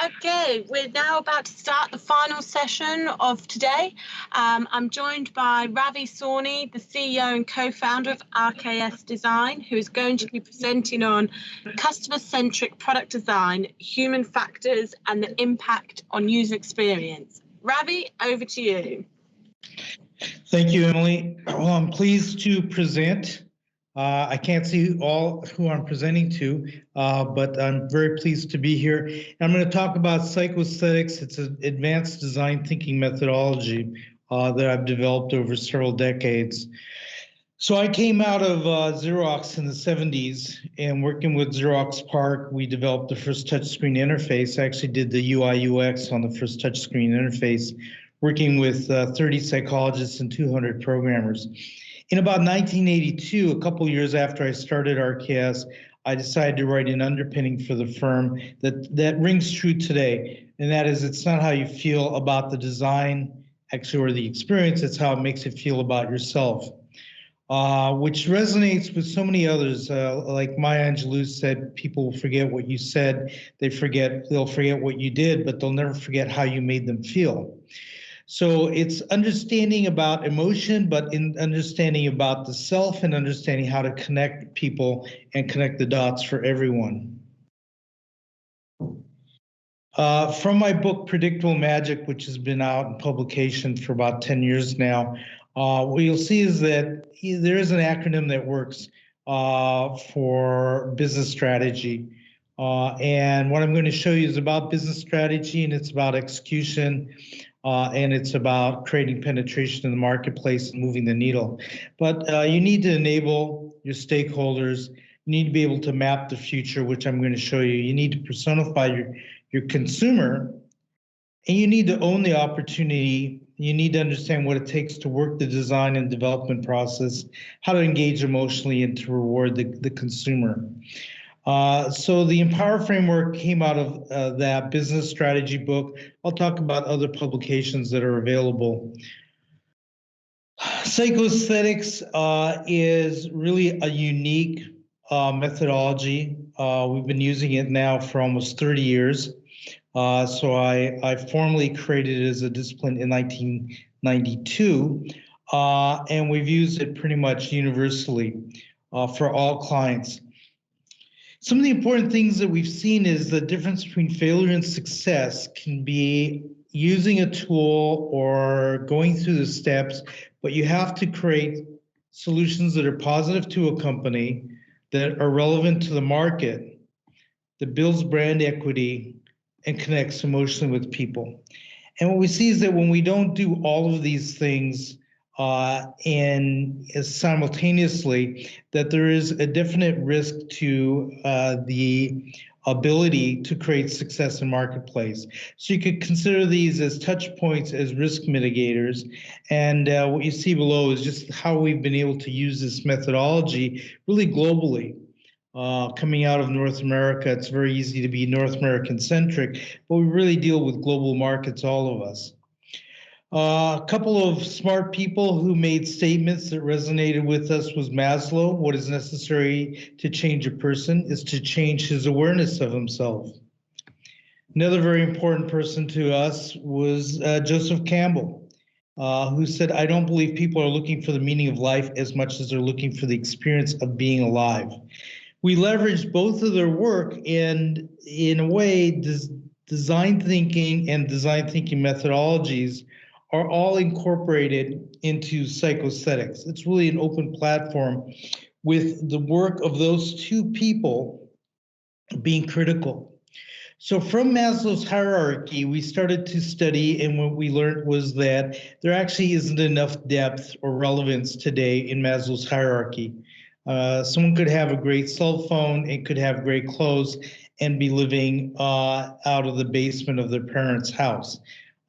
Okay, we're now about to start the final session of today. I'm joined by Ravi Sawhney, the CEO and co-founder of RKS Design, who is going to be presenting on customer-centric product design, human factors, and the impact on user experience. Ravi, over to you. Thank you, Emily. Well, I'm pleased to present. I can't see all who I'm presenting to, but I'm very pleased to be here. I'm going to talk about psychoaesthetics. It's an advanced design thinking methodology that I've developed over several decades. So I came out of Xerox in the 70s, and working with Xerox PARC, we developed the first touchscreen interface. I actually did the UI UX on the first touchscreen interface, working with 30 psychologists and 200 programmers. In about 1982, a couple years after I started RKS, I decided to write an underpinning for the firm that rings true today, and that is, it's not how you feel about the design, actually, or the experience, it's how it makes you feel about yourself. Which resonates with so many others. Like Maya Angelou said, people will forget what you said, they'll forget what you did, but they'll never forget how you made them feel. So it's understanding about emotion, but in understanding about the self and understanding how to connect people and connect the dots for everyone. From my book, Predictable Magic, which has been out in publication for about 10 years now, what you'll see is that there is an acronym that works for business strategy. And what I'm going to show you is about business strategy, and it's about execution, and it's about creating penetration in the marketplace and moving the needle. But you need to enable your stakeholders. You need to be able to map the future, which I'm going to show you. You need to personify your consumer, and you need to own the opportunity. You need to understand what it takes to work the design and development process, how to engage emotionally, and to reward the consumer. So the Empower framework came out of that business strategy book. I'll talk about other publications that are available. Psychoaesthetics is really a unique methodology. We've been using it now for almost 30 years. So I formally created it as a discipline in 1992, and we've used it pretty much universally for all clients. Some of the important things that we've seen is the difference between failure and success can be using a tool or going through the steps, but you have to create solutions that are positive to a company, that are relevant to the market, that builds brand equity, and connects emotionally with people. And what we see is that when we don't do all of these things and simultaneously, that there is a definite risk to the ability to create success in marketplace. So you could consider these as touch points, as risk mitigators. And what you see below is just how we've been able to use this methodology really globally. Coming out of North America, it's very easy to be North American centric, but we really deal with global markets, all of us. A couple of smart people who made statements that resonated with us was Maslow. What is necessary to change a person is to change his awareness of himself. Another very important person to us was Joseph Campbell, who said, I don't believe people are looking for the meaning of life as much as they're looking for the experience of being alive. We leveraged both of their work, and in a way, design thinking and design thinking methodologies are all incorporated into psychoaesthetics. It's really an open platform with the work of those two people being critical. So from Maslow's hierarchy, we started to study, and what we learned was that there actually isn't enough depth or relevance today in Maslow's hierarchy. Someone could have a great cell phone, it could have great clothes, and be living out of the basement of their parents' house.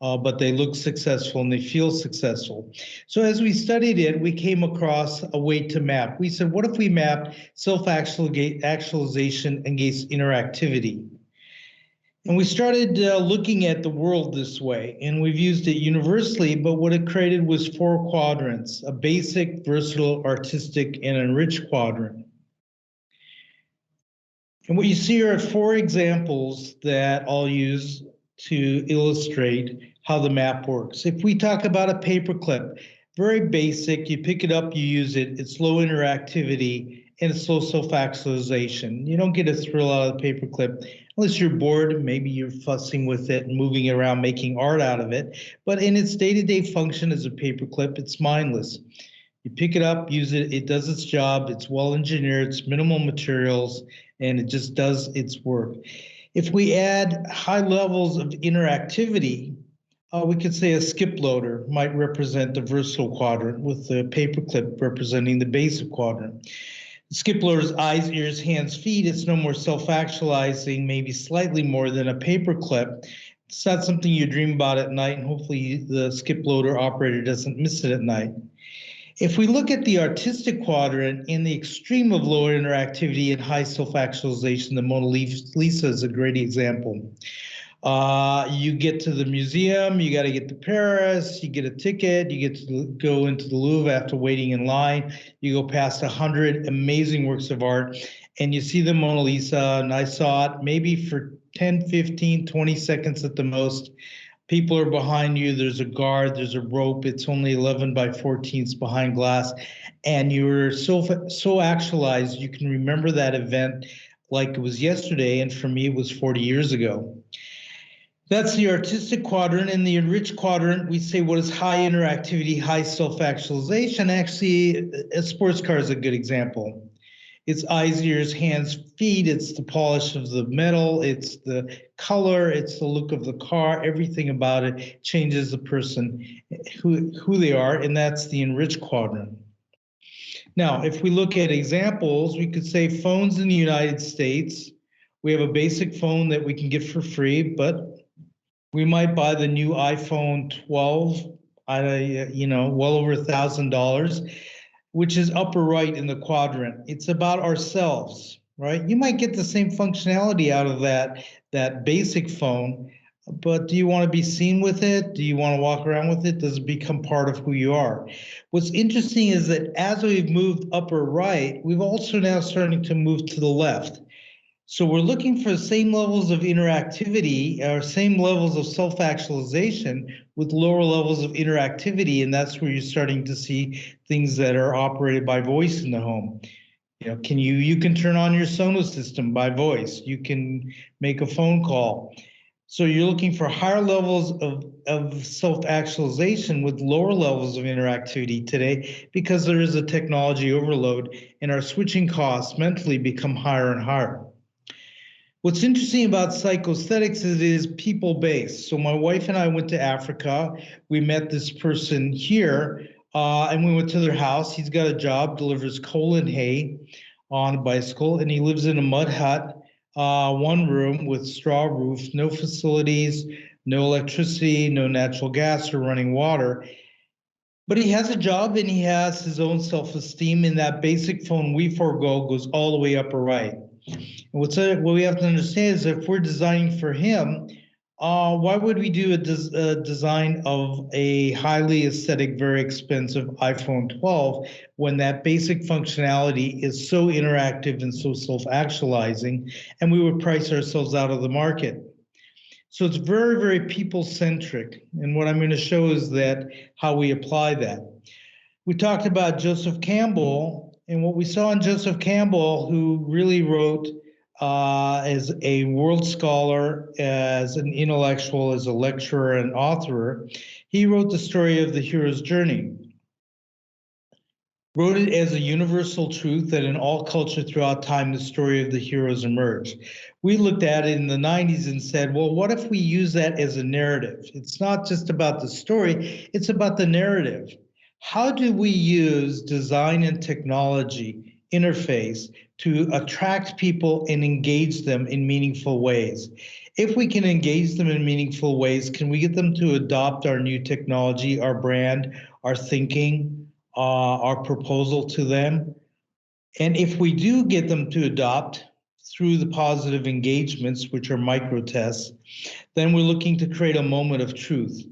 But they look successful and they feel successful. So as we studied it, we came across a way to map. We said, what if we mapped self-actualization against interactivity? And we started looking at the world this way, and we've used it universally, but what it created was 4 quadrants: a basic, versatile, artistic, and enriched quadrant. And what you see are 4 examples that I'll use to illustrate how the map works. If we talk about a paperclip, very basic, you pick it up, you use it, it's low interactivity, and it's low self-actualization. You don't get a thrill out of the paperclip unless you're bored, maybe you're fussing with it and moving it around, making art out of it. But in its day-to-day function as a paperclip, it's mindless. You pick it up, use it, it does its job, it's well engineered, it's minimal materials, and it just does its work. If we add high levels of interactivity, we could say a skip loader might represent the versatile quadrant, with the paperclip representing the basic quadrant. The skip loader's eyes, ears, hands, feet, it's no more self-actualizing, maybe slightly more than a paperclip. It's not something you dream about at night, and hopefully the skip loader operator doesn't miss it at night. If we look at the artistic quadrant, in the extreme of low interactivity and high self-actualization, the Mona Lisa is a great example. You get to the museum, you got to get to Paris, you get a ticket, you get to go into the Louvre after waiting in line, you go past 100 amazing works of art, and you see the Mona Lisa, and I saw it maybe for 10, 15, 20 seconds at the most. People are behind you, there's a guard, there's a rope, it's only 11 by 14s behind glass, and you're so actualized, you can remember that event like it was yesterday, and for me it was 40 years ago. That's the artistic quadrant. In the enriched quadrant, we say what is high interactivity, high self-actualization. Actually, a sports car is a good example. It's eyes, ears, hands, feet. It's the polish of the metal. It's the color. It's the look of the car. Everything about it changes the person, who they are, and that's the enriched quadrant. Now, if we look at examples, we could say phones in the United States. We have a basic phone that we can get for free, but we might buy the new iPhone 12 at well over $1,000, which is upper right in the quadrant. It's about ourselves, right? You might get the same functionality out of that basic phone, but do you want to be seen with it? Do you want to walk around with it? Does it become part of who you are? What's interesting is that as we've moved upper right, we've also now starting to move to the left. So we're looking for the same levels of interactivity or same levels of self-actualization with lower levels of interactivity, and that's where you're starting to see things that are operated by voice in the home. You can turn on your Sonos system by voice. You can make a phone call. So you're looking for higher levels of self-actualization with lower levels of interactivity today, because there is a technology overload and our switching costs mentally become higher and higher. What's interesting about psychosthetics is it is people-based. So my wife and I went to Africa. We met this person here, and we went to their house. He's got a job, delivers coal and hay on a bicycle, and he lives in a mud hut, 1 room with straw roof, no facilities, no electricity, no natural gas or running water. But he has a job and he has his own self-esteem, and that basic phone we forego goes all the way upper right. And what we have to understand is if we're designing for him, why would we do a design of a highly aesthetic, very expensive iPhone 12 when that basic functionality is so interactive and so self-actualizing, and we would price ourselves out of the market? So it's very, very people-centric. And what I'm going to show is that how we apply that. We talked about Joseph Campbell, and what we saw in Joseph Campbell, who really wrote as a world scholar, as an intellectual, as a lecturer and author, he wrote the story of the hero's journey. Wrote it as a universal truth that in all culture throughout time, the story of the heroes emerged. We looked at it in the 90s and said, well, what if we use that as a narrative? It's not just about the story, it's about the narrative. How do we use design and technology interface to attract people and engage them in meaningful ways? If we can engage them in meaningful ways, can we get them to adopt our new technology, our brand, our thinking, our proposal to them? And if we do get them to adopt through the positive engagements, which are micro tests, then we're looking to create a moment of truth.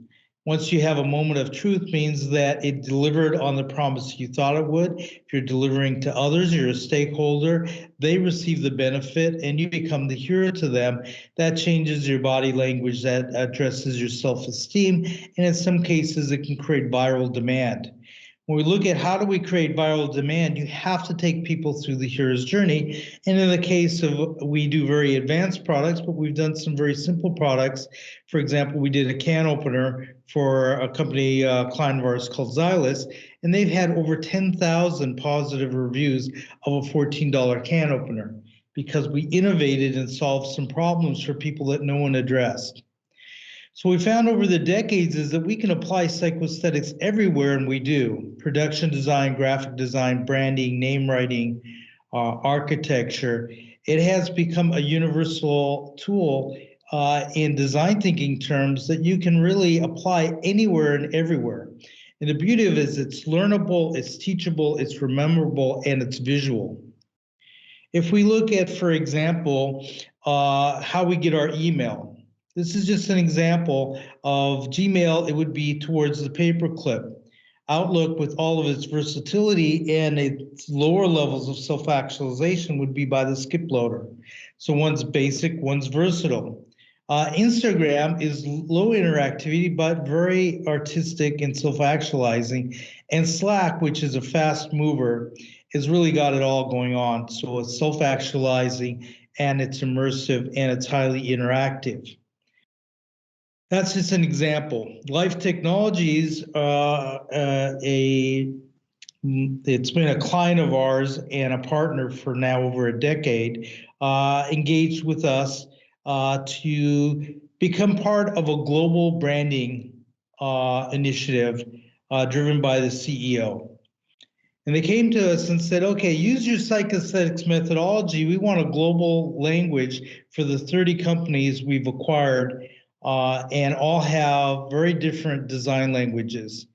Once you have a moment of truth means that it delivered on the promise you thought it would. If you're delivering to others, you're a stakeholder, they receive the benefit and you become the hero to them. That changes your body language, that addresses your self-esteem, and in some cases it can create viral demand. When we look at how do we create viral demand, you have to take people through the hero's journey. And in the case of, we do very advanced products, but we've done some very simple products. For example, we did a can opener for a company, client of ours called Xylus, and they've had over 10,000 positive reviews of a $14 can opener because we innovated and solved some problems for people that no one addressed. So we found over the decades is that we can apply psychoaesthetics everywhere, and we do. Production design, graphic design, branding, name writing, architecture. It has become a universal tool in design thinking terms that you can really apply anywhere and everywhere. And the beauty of it is it's learnable, it's teachable, it's rememberable, and it's visual. If we look at, for example, how we get our email. This is just an example of Gmail. It would be towards the paperclip. Outlook, with all of its versatility and its lower levels of self-actualization, would be by the skip loader. So one's basic, one's versatile. Instagram is low interactivity, but very artistic and self-actualizing. And Slack, which is a fast mover, has really got it all going on. So it's self-actualizing and it's immersive and it's highly interactive. That's just an example. Life Technologies, it's been a client of ours and a partner for now over a decade, engaged with us to become part of a global branding initiative driven by the CEO. And they came to us and said, okay, use your psychoaesthetics methodology. We want a global language for the 30 companies we've acquired, and all have very different design languages.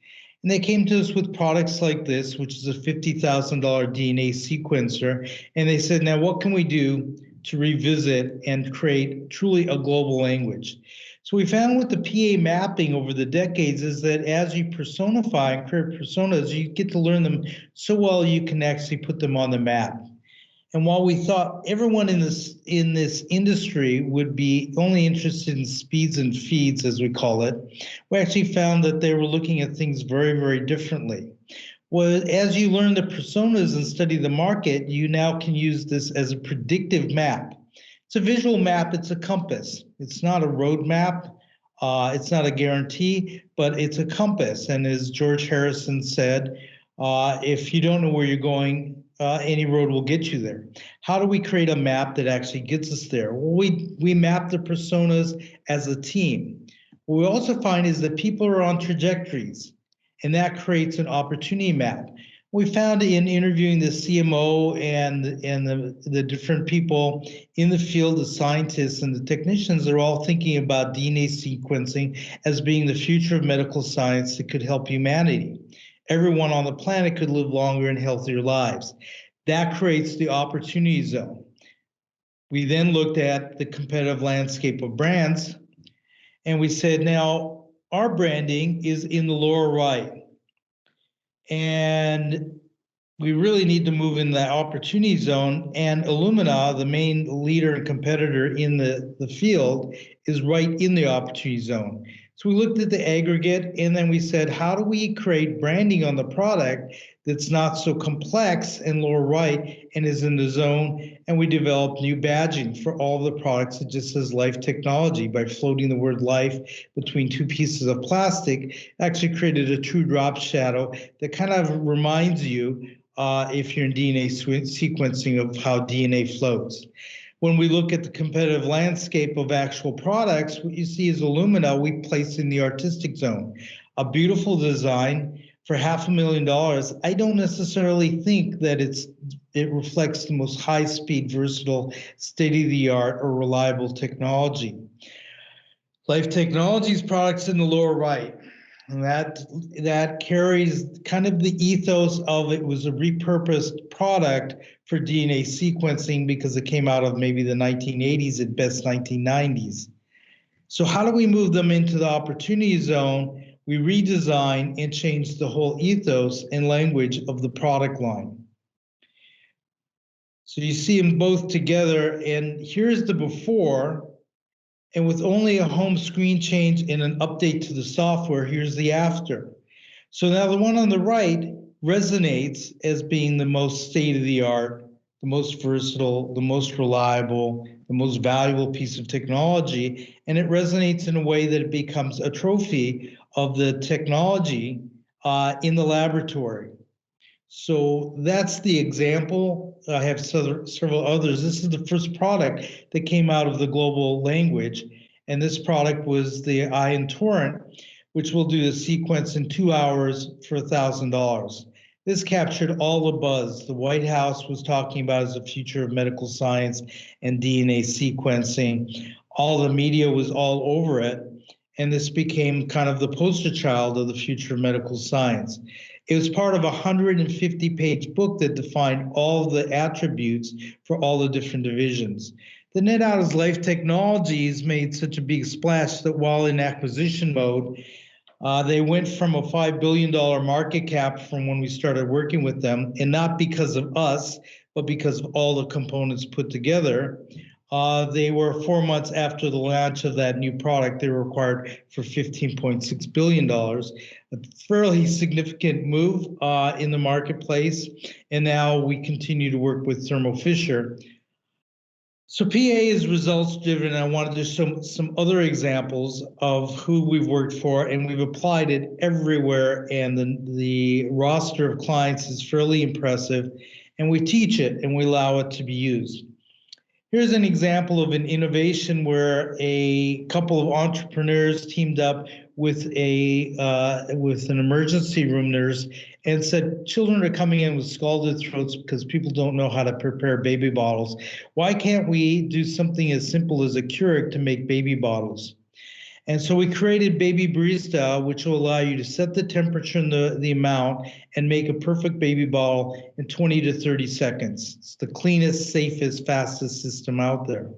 And they came to us with products like this, which is a $50,000 DNA sequencer. And they said, now what can we do to revisit and create truly a global language? So we found with the PA mapping over the decades is that as you personify and create personas, you get to learn them so well you can actually put them on the map. And while we thought everyone in this industry would be only interested in speeds and feeds, as we call it, we actually found that they were looking at things very, very differently. Well, as you learn the personas and study the market, you now can use this as a predictive map. It's a visual map, it's a compass. It's not a road map, it's not a guarantee, but it's a compass. And as George Harrison said, if you don't know where you're going, any road will get you there. How do we create a map that actually gets us there? Well, we map the personas as a team. What we also find is that people are on trajectories, and that creates an opportunity map. We found in interviewing the CMO and the different people in the field, the scientists and the technicians, are all thinking about DNA sequencing as being the future of medical science that could help humanity. Everyone on the planet could live longer and healthier lives. That creates the opportunity zone. We then looked at the competitive landscape of brands, and we said, now our branding is in the lower right. And we really need to move in that opportunity zone. And Illumina, the main leader and competitor in the field, is right in the opportunity zone. So we looked at the aggregate, and then we said, how do we create branding on the product that's not so complex and lower right and is in the zone? And we developed new badging for all the products that just says Life Technology by floating the word life between two pieces of plastic. Actually created a true drop shadow that kind of reminds you, if you're in DNA sequencing, of how DNA floats. When we look at the competitive landscape of actual products, what you see is Illumina, we place in the artistic zone. A beautiful design for $500,000. I don't necessarily think that it reflects the most high-speed, versatile, state-of-the-art, or reliable technology. Life Technologies products in the lower right. And that carries kind of the ethos of it was a repurposed product for DNA sequencing because it came out of maybe the 1980s, at best 1990s. So how do we move them into the opportunity zone? we redesigned and changed the whole ethos and language of the product line. So you see them both together, and here's the before, and with only a home screen change and an update to the software, here's the after. So now the one on the right resonates as being the most state-of-the-art, the most versatile, the most reliable, the most valuable piece of technology, and it resonates in a way that it becomes a trophy of the technology in the laboratory. So that's the example. I have several others. This is the first product that came out of the global language, and this product was the Ion Torrent, which will do the sequence in 2 hours for $1,000. This captured all the buzz the White House was talking about as the future of medical science and DNA sequencing. All the media was all over it, and this became kind of the poster child of the future of medical science. It was part of a 150-page book that defined all the attributes for all the different divisions. The net out is Life Technologies made such a big splash that while in acquisition mode, they went from a $5 billion market cap from when we started working with them, and not because of us, but because of all the components put together. They were 4 months after the launch of that new product. They were acquired for $15.6 billion, a fairly significant move in the marketplace. And now we continue to work with Thermo Fisher. So PA is results driven. I wanted to show some other examples of who we've worked for, and we've applied it everywhere. And the roster of clients is fairly impressive, and we teach it and we allow it to be used. Here's an example of an innovation where a couple of entrepreneurs teamed up with an emergency room nurse and said, children are coming in with scalded throats because people don't know how to prepare baby bottles. Why can't we do something as simple as a Keurig to make baby bottles? And so we created Baby Barista, which will allow you to set the temperature and the amount and make a perfect baby bottle in 20 to 30 seconds. It's the cleanest, safest, fastest system out there.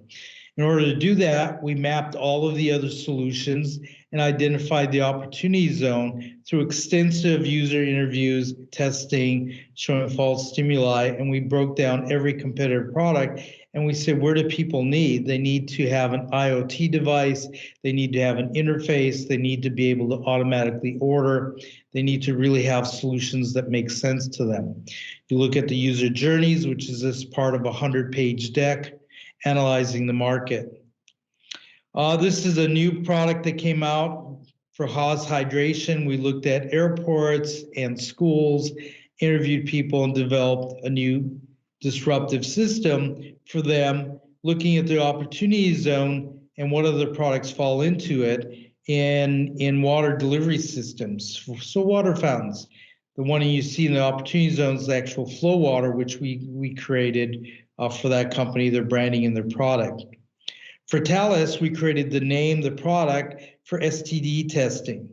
In order to do that, we mapped all of the other solutions and identified the opportunity zone through extensive user interviews, testing, showing false stimuli, and we broke down every competitive product. And we said, where do people need? They need to have an IoT device. They need to have an interface. They need to be able to automatically order. They need to really have solutions that make sense to them. You look at the user journeys, which is this part of a 100-page deck, analyzing the market. This is a new product that came out for Haas Hydration. We looked at airports and schools, interviewed people, and developed a new disruptive system for them, looking at the opportunity zone and what other products fall into it in water delivery systems. So water fountains. The one you see in the opportunity zone is the actual flow water, which we created for that company, their branding and their product. For Thales, we created the name, the product for STD testing.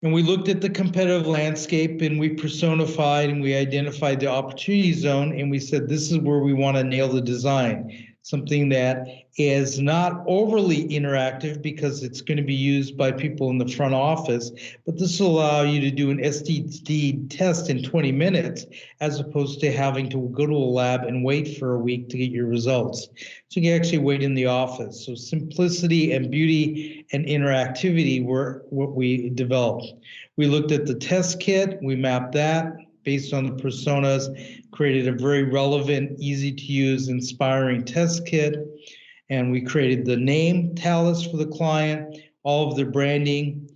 And we looked at the competitive landscape and we personified and we identified the opportunity zone, and we said, this is where we want to nail the design. Something that is not overly interactive because it's going to be used by people in the front office, but this will allow you to do an STD test in 20 minutes as opposed to having to go to a lab and wait for a week to get your results. So you can actually wait in the office. So simplicity and beauty and interactivity were what we developed. We looked at the test kit, we mapped that based on the personas, created a very relevant, easy to use, inspiring test kit, and we created the name Thales for the client, all of their branding,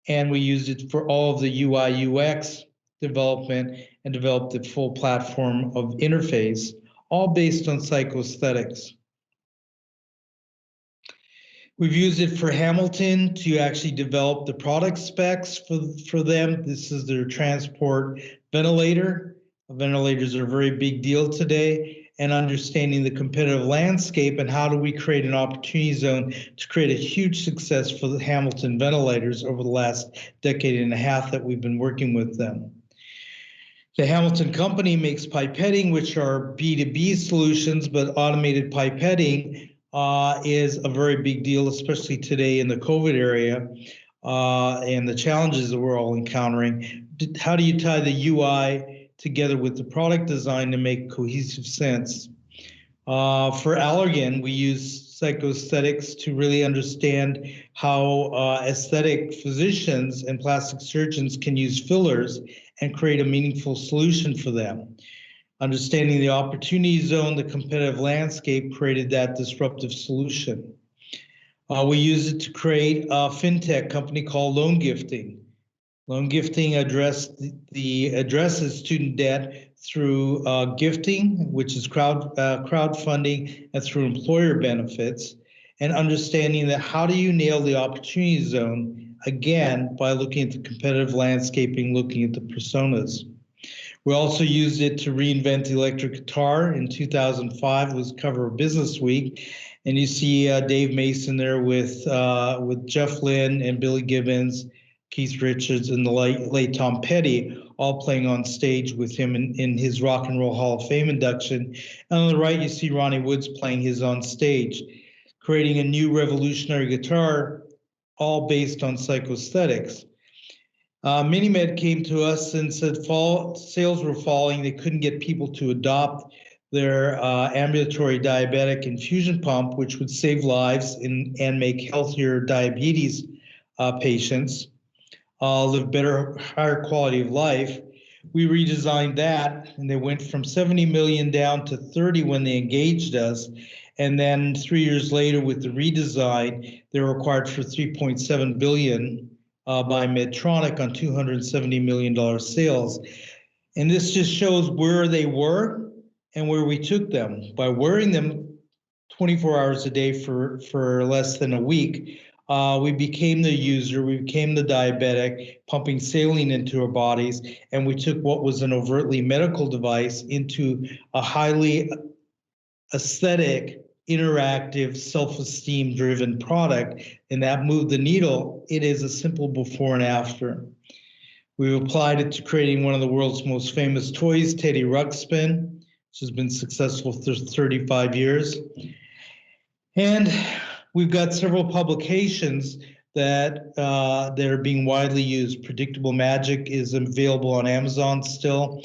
and we used it for all of the UI UX development and developed a full platform of interface, all based on psychoaesthetics. We've used it for Hamilton to actually develop the product specs for them. This is their transport ventilator. Ventilators are a very big deal today, and understanding the competitive landscape and how do we create an opportunity zone to create a huge success for the Hamilton ventilators over the last decade and a half that we've been working with them. The Hamilton company makes pipetting, which are B2B solutions, but automated pipetting is a very big deal, especially today in the COVID area. and the challenges that we're all encountering. How do you tie the UI together with the product design to make cohesive sense? For Allergan, we use psychoaesthetics to really understand how aesthetic physicians and plastic surgeons can use fillers and create a meaningful solution for them. Understanding the opportunity zone, the competitive landscape created that disruptive solution. We use it to create a fintech company called Loan Gifting. Loan Gifting addresses student debt through gifting, which is crowdfunding, and through employer benefits, and understanding that how do you nail the opportunity zone, again, by looking at the competitive landscaping, looking at the personas. We also used it to reinvent the electric guitar. In 2005, it was cover of Business Week, and you see Dave Mason there with Jeff Lynne and Billy Gibbons, Keith Richards, and the late Tom Petty, all playing on stage with him in his Rock and Roll Hall of Fame induction. And on the right, you see Ronnie Woods playing his on stage, creating a new revolutionary guitar, all based on psychoaesthetics. MiniMed came to us and said sales were falling. They couldn't get people to adopt their ambulatory diabetic infusion pump, which would save lives and make healthier diabetes patients live better, higher quality of life. We redesigned that, and they went from 70 million down to 30 when they engaged us. And then 3 years later, with the redesign, they were acquired for $3.7 billion by Medtronic on $270 million sales. And this just shows where they were and where we took them. By wearing them 24 hours a day for less than a week, we became the user, we became the diabetic, pumping saline into our bodies, and we took what was an overtly medical device into a highly aesthetic, interactive, self-esteem driven product, and that moved the needle. It is a simple before and after. We've applied it to creating one of the world's most famous toys, Teddy Ruxpin, which has been successful for 35 years. And we've got several publications that are being widely used. Predictable Magic is available on Amazon still.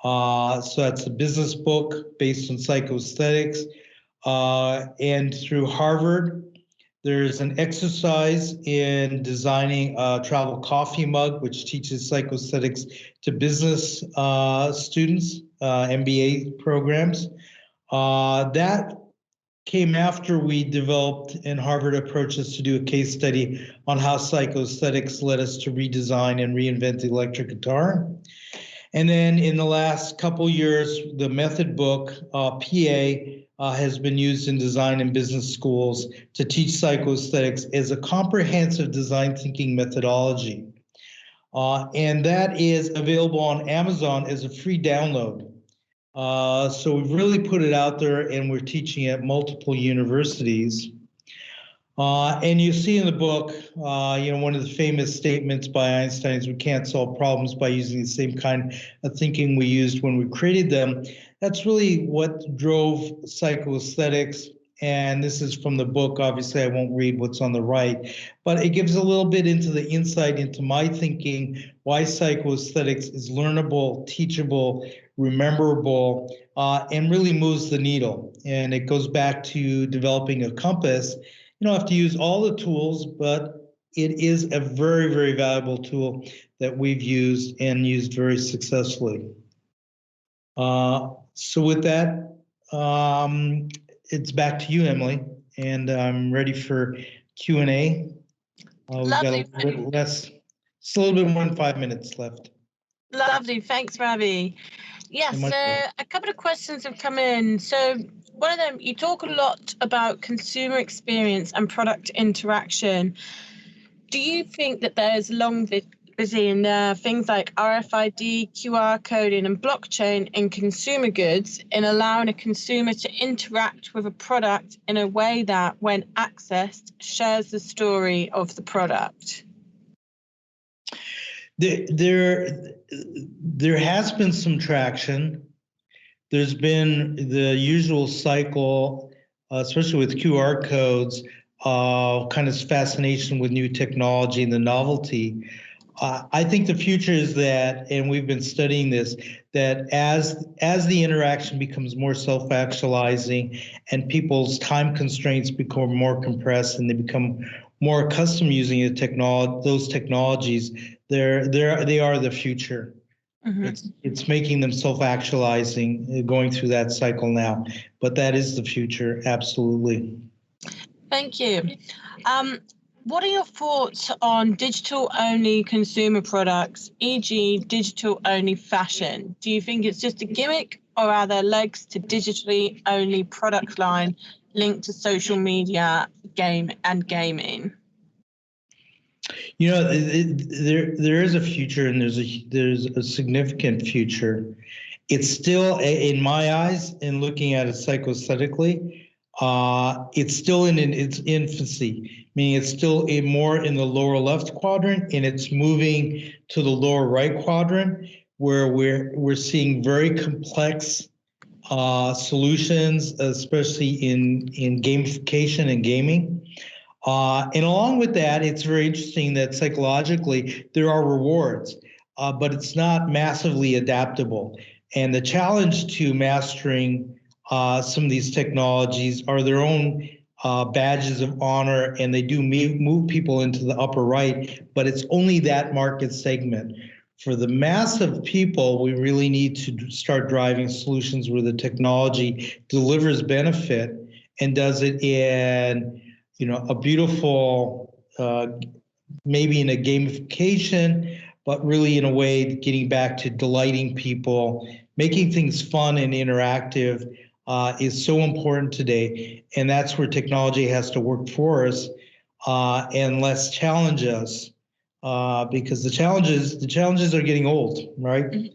So that's a business book based on psychoaesthetics. And through Harvard, there's an exercise in designing a travel coffee mug, which teaches psychoaesthetics to business students, MBA programs. That came after we developed and Harvard approached us to do a case study on how psychoaesthetics led us to redesign and reinvent the electric guitar. And then in the last couple years, the method book, PA, has been used in design and business schools to teach psychoaesthetics as a comprehensive design thinking methodology. And that is available on Amazon as a free download. So we've really put it out there, and we're teaching at multiple universities. And you see in the book, one of the famous statements by Einstein is we can't solve problems by using the same kind of thinking we used when we created them. That's really what drove psychoaesthetics. And this is from the book. Obviously, I won't read what's on the right, but it gives a little bit into the insight into my thinking, why psychoaesthetics is learnable, teachable, rememberable, and really moves the needle. And it goes back to developing a compass. You don't have to use all the tools, but it is a very, very valuable tool that we've used and used very successfully. So with that, it's back to you, Emily, and I'm ready for Q&A. We've got a little less, just a little bit more than 5 minutes left. Lovely, thanks, Ravi. Yes, so a couple of questions have come in. So one of them, you talk a lot about consumer experience and product interaction. Do you think that there's long in things like RFID, QR coding, and blockchain in consumer goods in allowing a consumer to interact with a product in a way that, when accessed, shares the story of the product? There has been some traction. There's been the usual cycle, especially with QR codes, kind of fascination with new technology and the novelty. I think the future is that, and we've been studying this, that as the interaction becomes more self-actualizing and people's time constraints become more compressed and they become more accustomed using those technologies, they are the future. Mm-hmm. It's making them self-actualizing, going through that cycle now, but that is the future, absolutely. Thank you. What are your thoughts on digital-only consumer products, e.g. digital-only fashion? Do you think it's just a gimmick, or are there legs to digitally-only product line linked to social media, gaming? You know, there is a future, and there's a significant future. It's still, in my eyes, in looking at it psychostatically, it's still in its infancy, meaning it's still more in the lower left quadrant, and it's moving to the lower right quadrant, where we're seeing very complex solutions, especially in gamification and gaming. And along with that, it's very interesting that psychologically there are rewards, but it's not massively adaptable. And the challenge to mastering some of these technologies are their own badges of honor, and they do move people into the upper right, but it's only that market segment. For the mass of people, we really need to start driving solutions where the technology delivers benefit and does it in, a beautiful, maybe in a gamification, but really in a way getting back to delighting people, making things fun and interactive is so important today. And that's where technology has to work for us and less challenge us, because the challenges are getting old, right? Mm-hmm.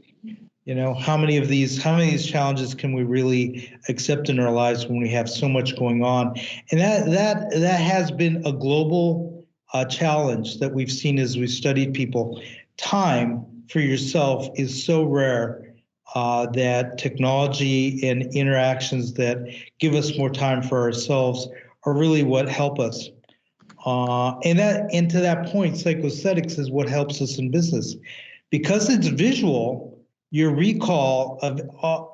How many of these challenges can we really accept in our lives when we have so much going on? And that has been a global challenge that we've seen as we've studied people. Time for yourself is so rare that technology and interactions that give us more time for ourselves are really what help us. And to that point, psychosthetics is what helps us in business. Because it's visual, your recall of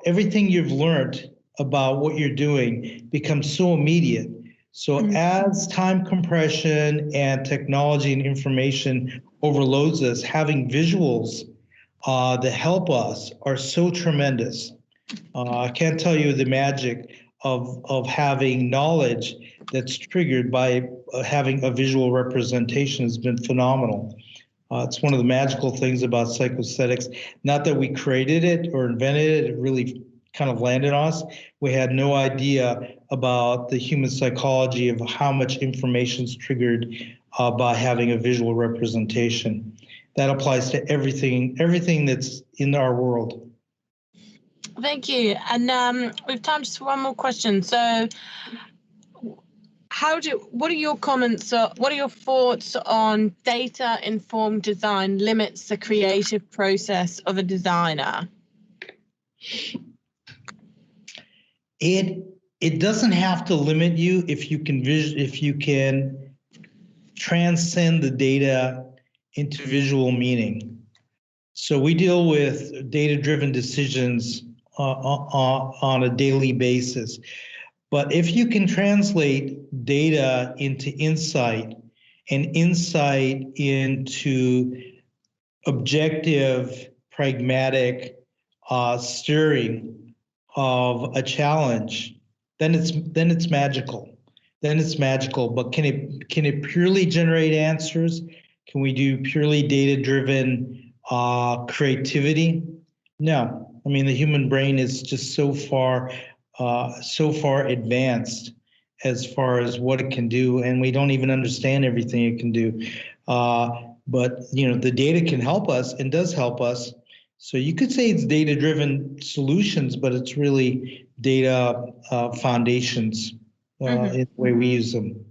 everything you've learned about what you're doing becomes so immediate. So as time compression and technology and information overloads us, having visuals that help us are so tremendous. I can't tell you the magic of having knowledge that's triggered by having a visual representation has been phenomenal. It's one of the magical things about psychosthetics. Not that we created it or invented it, it really kind of landed on us. We had no idea about the human psychology of how much information is triggered by having a visual representation. That applies to everything that's in our world. Thank you. And we have time just for one more question. So what are your comments, what are your thoughts on data-informed design limits the creative process of a designer? It doesn't have to limit you if you can transcend the data into visual meaning. So we deal with data-driven decisions on a daily basis. But if you can translate data into insight and insight into objective, pragmatic steering of a challenge, then it's magical. Then it's magical. But can it purely generate answers? Can we do purely data-driven creativity? No. I mean, the human brain is just so far advanced as far as what it can do, and we don't even understand everything it can do. But the data can help us and does help us. So you could say it's data-driven solutions, but it's really data foundations in the way we use them.